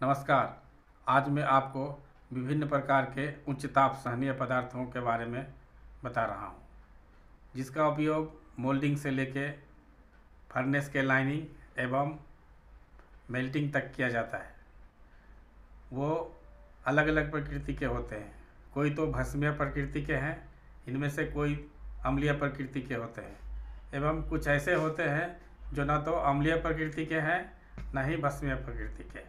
नमस्कार। आज मैं आपको विभिन्न प्रकार के उच्च ताप सहनीय पदार्थों के बारे में बता रहा हूँ, जिसका उपयोग मोल्डिंग से लेके फर्नेस के लाइनिंग एवं मेल्टिंग तक किया जाता है। वो अलग अलग प्रकृति के होते हैं, कोई तो भस्मीय प्रकृति के हैं, इनमें से कोई अम्लीय प्रकृति के होते हैं एवं कुछ ऐसे होते हैं जो न तो अम्लीय प्रकृति के हैं न ही भस्मीय प्रकृति के।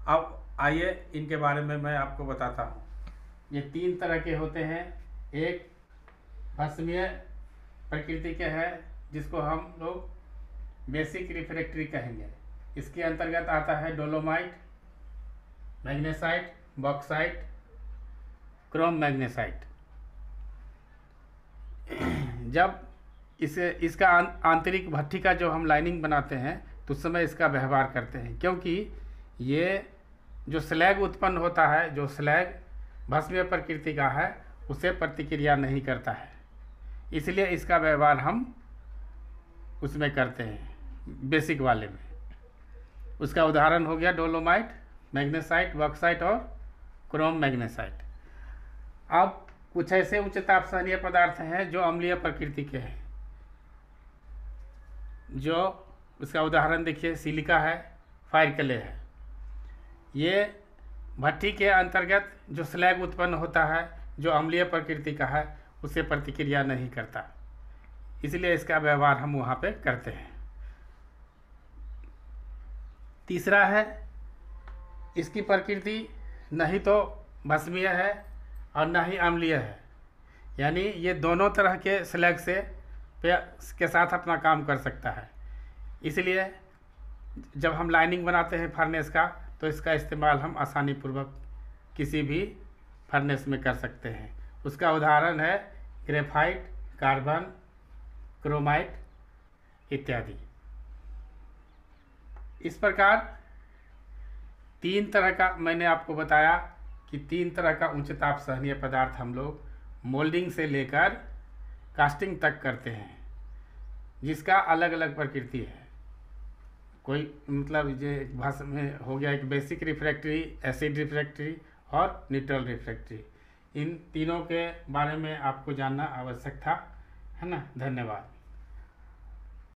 अब आइए इनके बारे में मैं आपको बताता हूँ। ये 3 तरह के होते हैं। एक भस्मीय प्रकृति के हैं जिसको हम लोग बेसिक रिफ्रैक्ट्री कहेंगे। इसके अंतर्गत आता है dolomite, magnesite, bauxite, Chrome magnesite. जब इसका आंतरिक भट्ठी का जो हम लाइनिंग बनाते हैं तो उस समय इसका व्यवहार करते हैं, क्योंकि ये जो स्लैग उत्पन्न होता है, जो स्लैग भस्मीय प्रकृति का है, उसे प्रतिक्रिया नहीं करता है, इसलिए इसका व्यवहार हम उसमें करते हैं बेसिक वाले में। उसका उदाहरण हो गया डोलोमाइट, मैग्नेसाइट, बॉक्साइट और क्रोम मैग्नेसाइट। अब कुछ ऐसे उच्च ताप सहनीय पदार्थ हैं जो अम्लीय प्रकृति के हैं, जो उसका उदाहरण देखिए सिलिका है, फायर क्ले है। ये भट्ठी के अंतर्गत जो स्लैग उत्पन्न होता है, जो अम्लीय प्रकृति का है, उससे प्रतिक्रिया नहीं करता, इसलिए इसका व्यवहार हम वहाँ पे करते हैं। तीसरा है, इसकी प्रकृति नहीं तो भस्मीय है और न ही अम्लीय है, यानी ये दोनों तरह के स्लैग के साथ अपना काम कर सकता है। इसलिए जब हम लाइनिंग बनाते हैं फर्नेस का, तो इसका इस्तेमाल हम आसानी पूर्वक किसी भी फर्नेस में कर सकते हैं। उसका उदाहरण है ग्रेफाइट, कार्बन, क्रोमाइट इत्यादि। इस प्रकार 3 तरह का मैंने आपको बताया कि 3 तरह का उच्च ताप सहनीय पदार्थ हम लोग मोल्डिंग से लेकर कास्टिंग तक करते हैं, जिसका अलग अलग प्रकृति है। कोई मतलब ये भाषा में हो गया एक बेसिक रिफ्रैक्ट्री, एसिड रिफ्रैक्ट्री और न्यूट्रल रिफ्रैक्ट्री। इन तीनों के बारे में आपको जानना आवश्यक था, है ना। धन्यवाद।